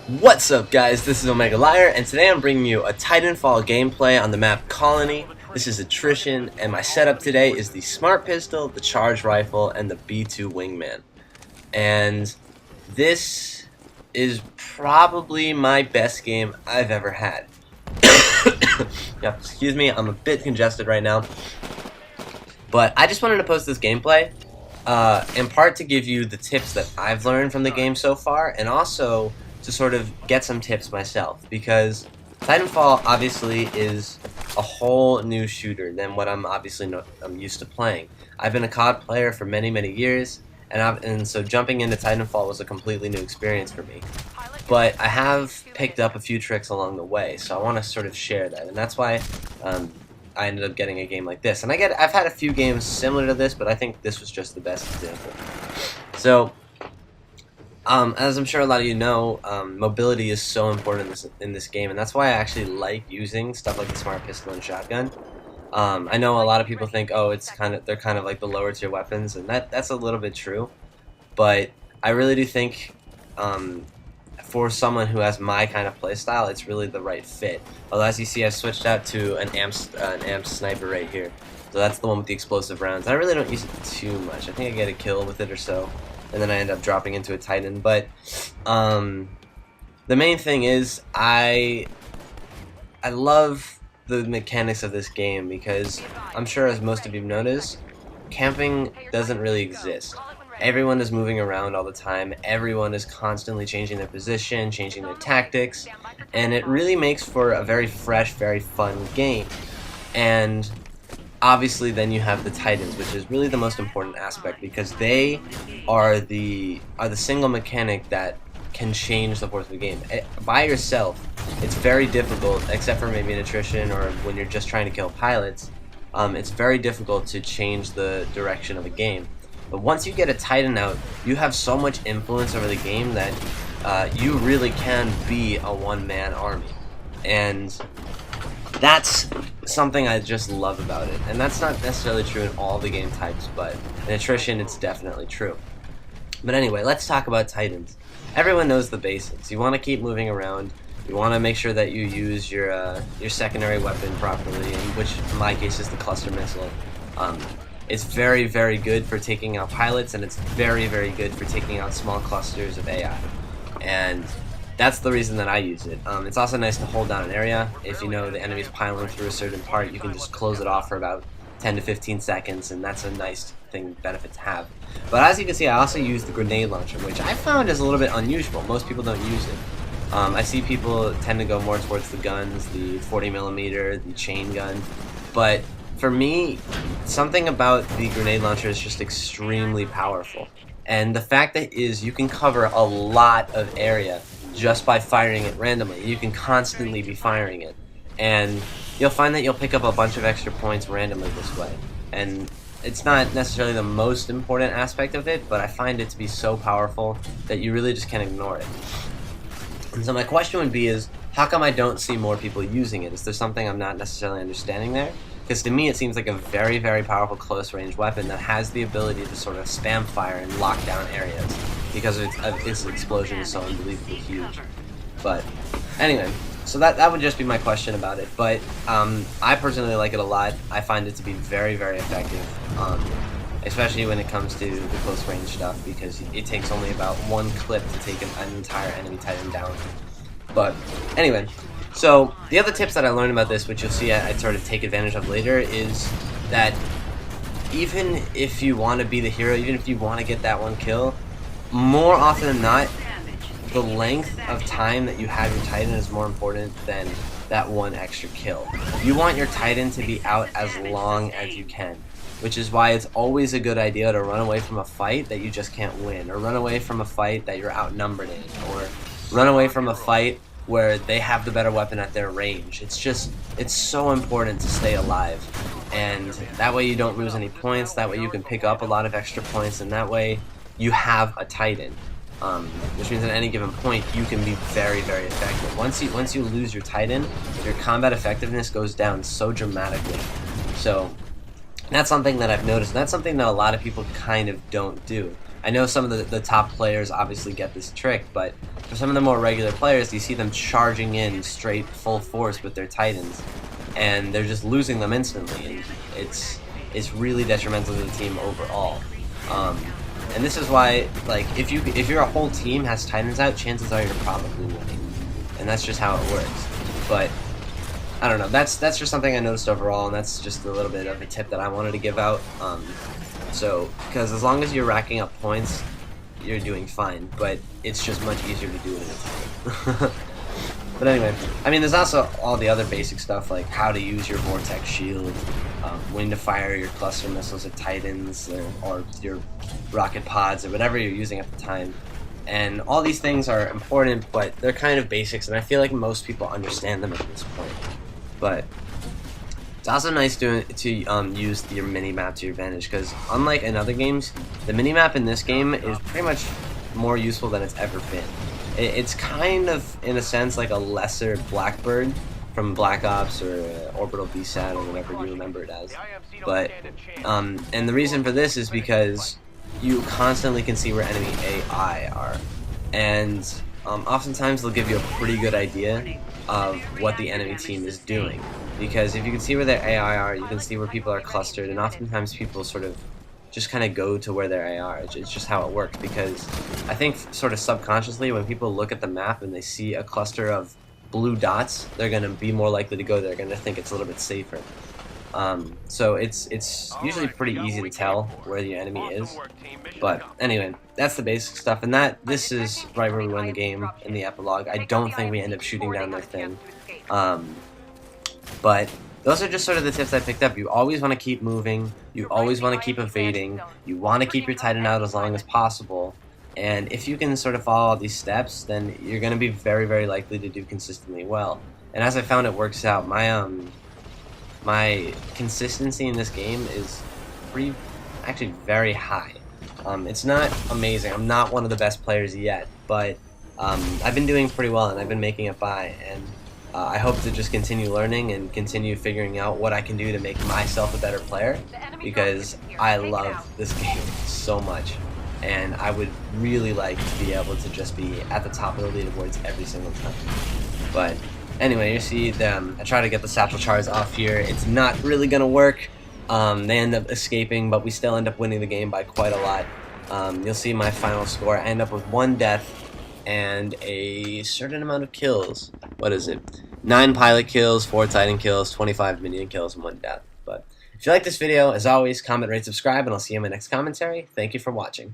What's up, guys? This is OmegaLiar, and today I'm bringing you a Titanfall gameplay on the map Colony. This is Attrition, and my setup today is the Smart Pistol, the Charge Rifle, and the B2 Wingman. And this is probably my best game I've ever had. Yep, excuse me, I'm a bit congested right now. But I just wanted to post this gameplay, in part to give you the tips that I've learned from the game so far, and also to sort of get some tips myself, because Titanfall obviously is a whole new shooter than what I'm used to playing. I've been a COD player for many years, and so jumping into Titanfall was a completely new experience for me. But I have picked up a few tricks along the way, so I want to sort of share that, and that's why I ended up getting a game like this. And I've had a few games similar to this, but I think this was just the best example. So, as I'm sure a lot of you know, mobility is so important in this game, and that's why I actually like using stuff like the Smart Pistol and Shotgun. I know a lot of people think, oh, they're kind of like the lower tier weapons, and that's a little bit true, but I really do think for someone who has my kind of playstyle, it's really the right fit. Although, as you see, I've switched out to an amp sniper right here, so that's the one with the explosive rounds. I really don't use it too much. I think I get a kill with it or so, and then I end up dropping into a Titan. But the main thing is I love the mechanics of this game, because I'm sure, as most of you noticed, camping doesn't really exist. Everyone is moving around all the time, everyone is constantly changing their position, changing their tactics, and it really makes for a very fresh, very fun game. And obviously then you have the Titans, which is really the most important aspect, because they are the single mechanic that can change the course of the game. By yourself, it's very difficult, except for maybe an Attrition or when you're just trying to kill pilots. It's very difficult to change the direction of a game. But once you get a Titan out, you have so much influence over the game that you really can be a one-man army. And that's something I just love about it. And that's not necessarily true in all the game types, but in Attrition it's definitely true. But anyway, let's talk about Titans. Everyone knows the basics. You want to keep moving around. You want to make sure that you use your secondary weapon properly, which in my case is the cluster missile. It's very good for taking out pilots, and it's very good for taking out small clusters of AI. And that's the reason that I use it. It's also nice to hold down an area. If you know the enemy's piling through a certain part, you can just close it off for about 10 to 15 seconds, and that's a nice benefit to have. But as you can see, I also use the grenade launcher, which I found is a little bit unusual. Most people don't use it. I see people tend to go more towards the guns, the 40mm, the chain gun, but for me, something about the grenade launcher is just extremely powerful. And the fact that you can cover a lot of area just by firing it randomly. You can constantly be firing it, and you'll find that you'll pick up a bunch of extra points randomly this way. And it's not necessarily the most important aspect of it, but I find it to be so powerful that you really just can't ignore it. And so my question would be how come I don't see more people using it? Is there something I'm not necessarily understanding there? Because to me it seems like a very powerful close range weapon that has the ability to sort of spam fire and lock down areas, because its explosion is so unbelievably huge. But anyway, so that would just be my question about it. But I personally like it a lot. I find it to be very effective, especially when it comes to the close range stuff, because it takes only about one clip to take an entire enemy Titan down. But anyway, so the other tips that I learned about this, which you'll see I sort of take advantage of later, is that even if you want to be the hero, even if you want to get that one kill, more often than not, the length of time that you have your Titan is more important than that one extra kill. You want your Titan to be out as long as you can, which is why it's always a good idea to run away from a fight that you just can't win, or run away from a fight that you're outnumbered in, or run away from a fight where they have the better weapon at their range. It's so important to stay alive, and that way you don't lose any points, that way you can pick up a lot of extra points, and that way you have a Titan. Which means at any given point you can be very effective. Once you lose your Titan, your combat effectiveness goes down so dramatically. So that's something that I've noticed, and that's something that a lot of people kind of don't do. I know some of the top players obviously get this trick, but for some of the more regular players, you see them charging in straight full force with their Titans, and they're just losing them instantly, and it's really detrimental to the team overall. And this is why, like, if your whole team has Titans out, chances are you're probably winning, and that's just how it works. But I don't know. That's just something I noticed overall, and that's just a little bit of a tip that I wanted to give out. So, because as long as you're racking up points, you're doing fine. But it's just much easier to do it in a time. But anyway, I mean, there's also all the other basic stuff like how to use your Vortex Shield, when to fire your cluster missiles at Titans, or your rocket pods, or whatever you're using at the time. And all these things are important, but they're kind of basics, and I feel like most people understand them at this point. But it's also nice to use your mini-map to your advantage, because unlike in other games, the mini-map in this game is pretty much more useful than it's ever been. It's kind of, in a sense, like a lesser Blackbird from Black Ops or Orbital VSAT or whatever you remember it as. But, and the reason for this is because you constantly can see where enemy AI are. And oftentimes they'll give you a pretty good idea of what the enemy team is doing. Because if you can see where their AI are, you can see where people are clustered, and oftentimes people sort of just kind of go to where their AI are. It's just how it works, because I think sort of subconsciously when people look at the map and they see a cluster of blue dots, they're going to be more likely to go there. They're going to think it's a little bit safer. So it's usually pretty easy to tell where the enemy is. But anyway, that's the basic stuff, and this is right where we win the game in the epilogue. I don't think we end up shooting down their thing. But those are just sort of the tips I picked up. You always want to keep moving. You always want to keep evading. You want to keep your Titan out as long as possible. And if you can sort of follow all these steps, then you're going to be very, very likely to do consistently well. And as I found, it works out. My consistency in this game is actually very high. It's not amazing. I'm not one of the best players yet, but I've been doing pretty well, and I've been making it by. And I hope to just continue learning and continue figuring out what I can do to make myself a better player, because I love this game so much, and I would really like to be able to just be at the top of the leaderboards every single time. But anyway, you see them. I try to get the satchel charge off here. It's not really gonna work. They end up escaping, but we still end up winning the game by quite a lot. You'll see my final score. I end up with 1 death and a certain amount of kills. What is it? 9 pilot kills, 4 Titan kills, 25 minion kills, and 1 death. But if you like this video, as always, comment, rate, subscribe, and I'll see you in my next commentary. Thank you for watching.